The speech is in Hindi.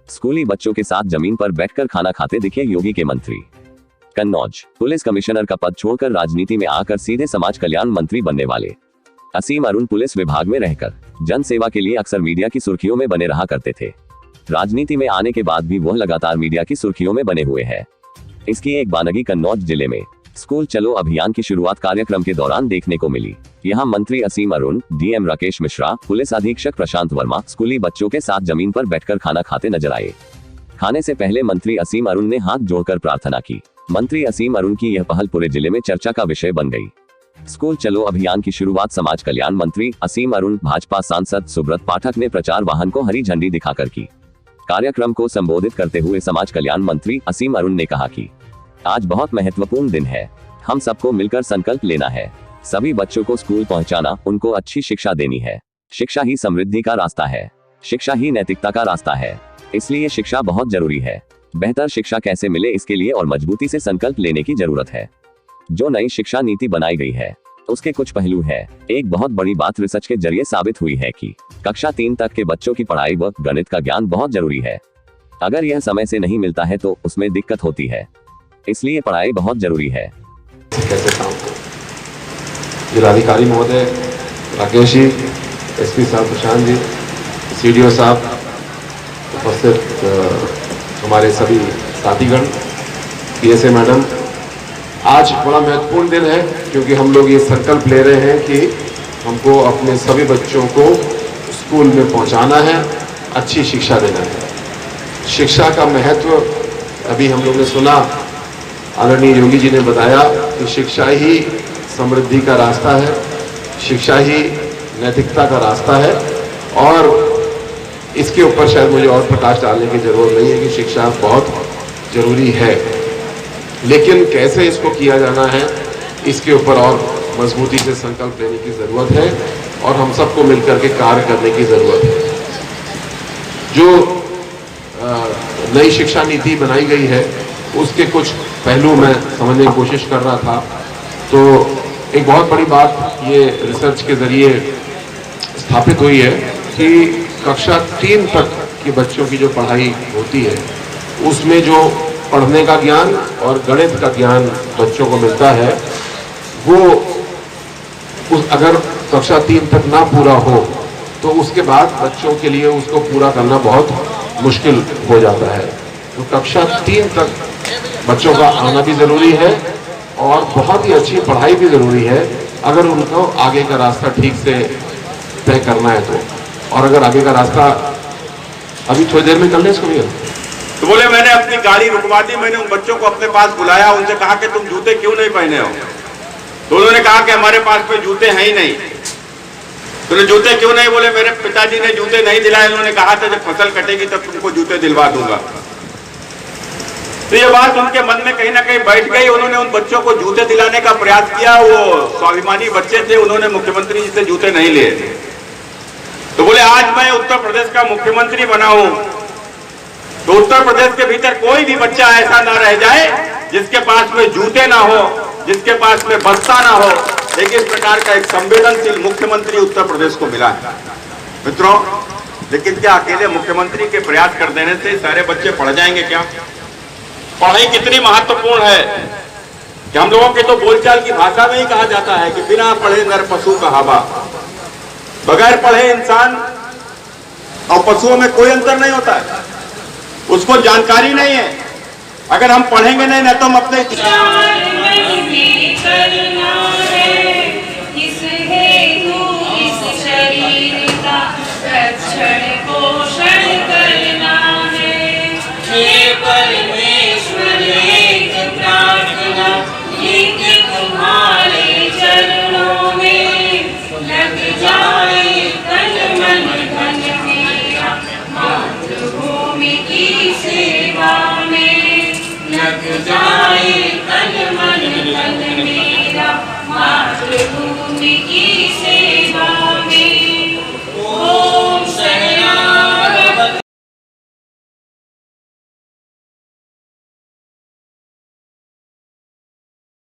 स्कूली बच्चों के साथ जमीन पर बैठकर खाना खाते दिखे योगी के मंत्री। कन्नौज पुलिस कमिश्नर का पद छोड़कर राजनीति में आकर सीधे समाज कल्याण मंत्री बनने वाले असीम अरुण पुलिस विभाग में रहकर जन सेवा के लिए अक्सर मीडिया की सुर्खियों में बने रहा करते थे। राजनीति में आने के बाद भी वह लगातार मीडिया की सुर्खियों में बने हुए हैं। इसकी एक बानगी कन्नौज जिले में स्कूल चलो अभियान की शुरुआत कार्यक्रम के दौरान देखने को मिली। यहाँ मंत्री असीम अरुण, डीएम राकेश मिश्रा, पुलिस अधीक्षक प्रशांत वर्मा स्कूली बच्चों के साथ जमीन पर बैठकर खाना खाते नजर आए। खाने से पहले मंत्री असीम अरुण ने हाथ जोड़कर प्रार्थना की। मंत्री असीम अरुण की यह पहल पूरे जिले में चर्चा का विषय बन गई। स्कूल चलो अभियान की शुरुआत समाज कल्याण मंत्री असीम अरुण, भाजपा सांसद सुब्रत पाठक ने प्रचार वाहन को हरी झंडी दिखाकर की। कार्यक्रम को संबोधित करते हुए समाज कल्याण मंत्री असीम अरुण ने कहा कि आज बहुत महत्वपूर्ण दिन है। हम सबको मिलकर संकल्प लेना है। सभी बच्चों को स्कूल पहुंचाना, उनको अच्छी शिक्षा देनी है। शिक्षा ही समृद्धि का रास्ता है। शिक्षा ही नैतिकता का रास्ता है। इसलिए शिक्षा बहुत जरूरी है। बेहतर शिक्षा कैसे मिले, इसके लिए और मजबूती से संकल्प लेने की जरूरत है। जो नई शिक्षा नीति बनाई गई है उसके कुछ पहलू है। एक बहुत बड़ी बात रिसर्च के जरिए साबित हुई है कि कक्षा 3 तक के बच्चों की पढ़ाई व गणित का ज्ञान बहुत जरूरी है। अगर यह समय से नहीं मिलता है तो उसमें दिक्कत होती है। इसलिए पढ़ाई बहुत जरूरी है। कैसे काम हो जिलाधिकारी महोदय, राकेश जी, एसपी साहब प्रशांत जी, सीडीओ साहब, उपस्थित हमारे सभी साथीगण, पीएसए मैडम, आज बड़ा महत्वपूर्ण दिन है क्योंकि हम लोग ये संकल्प ले रहे हैं कि हमको अपने सभी बच्चों को स्कूल में पहुंचाना है, अच्छी शिक्षा देना है। शिक्षा का महत्व अभी हम लोग ने सुना, आदरणीय योगी जी ने बताया कि शिक्षा ही समृद्धि का रास्ता है, शिक्षा ही नैतिकता का रास्ता है और इसके ऊपर शायद मुझे और प्रकाश डालने की जरूरत नहीं है कि शिक्षा बहुत जरूरी है, लेकिन कैसे इसको किया जाना है इसके ऊपर और मजबूती से संकल्प लेने की जरूरत है और हम सबको मिलकर के कार्य करने की जरूरत है। जो नई शिक्षा नीति बनाई गई है उसके कुछ पहलू मैं समझने की कोशिश कर रहा था, तो एक बहुत बड़ी बात ये रिसर्च के जरिए स्थापित हुई है कि कक्षा 3 तक के बच्चों की जो पढ़ाई होती है उसमें जो पढ़ने का ज्ञान और गणित का ज्ञान बच्चों को मिलता है वो अगर कक्षा 3 तक ना पूरा हो तो उसके बाद बच्चों के लिए उसको पूरा करना बहुत मुश्किल हो जाता है। तो कक्षा 3 तक बच्चों का आना भी जरूरी है और बहुत ही अच्छी पढ़ाई भी जरूरी है अगर उनको आगे का रास्ता ठीक से तय करना है तो। और अगर आगे का रास्ता अभी थोड़ी देर में कर ले इसको भी तो बोले मैंने अपनी गाड़ी रुकवा दी, मैंने उन बच्चों को अपने पास बुलाया, उनसे कहा कि तुम जूते क्यों नहीं पहने हो। तो उन्होंने कहा कि हमारे पास में जूते हैं ही नहीं। तो जूते क्यों नहीं, बोले मेरे पिताजी ने जूते नहीं दिलाए, उन्होंने कहा था जब फसल कटेगी तब तुमको जूते दिलवा दूंगा। तो ये बात उनके मन में कहीं ना कहीं बैठ गई। उन्होंने उन बच्चों को जूते दिलाने का प्रयास किया। वो स्वाभिमानी बच्चे थे, उन्होंने मुख्यमंत्री जी से जूते नहीं लिए। तो बोले आज मैं उत्तर प्रदेश का मुख्यमंत्री बना हूं तो उत्तर प्रदेश के भीतर कोई भी बच्चा ऐसा ना रह जाए जिसके पास में जूते ना हो, जिसके पास में बस्ता ना हो। लेकिन इस प्रकार का एक संवेदनशील मुख्यमंत्री उत्तर प्रदेश को मिला है मित्रों। लेकिन क्या अकेले मुख्यमंत्री के प्रयास कर देने से सारे बच्चे पढ़ जाएंगे क्या? पढ़ाई कितनी महत्वपूर्ण है कि हम लोगों के तो बोलचाल की भाषा में ही कहा जाता है कि बिना पढ़े नर पशु कहावा। बगैर पढ़े इंसान और पशुओं में कोई अंतर नहीं होता है, उसको जानकारी नहीं है। अगर हम पढ़ेंगे नहीं ना तो हम अपने मातृभूमि की सेवा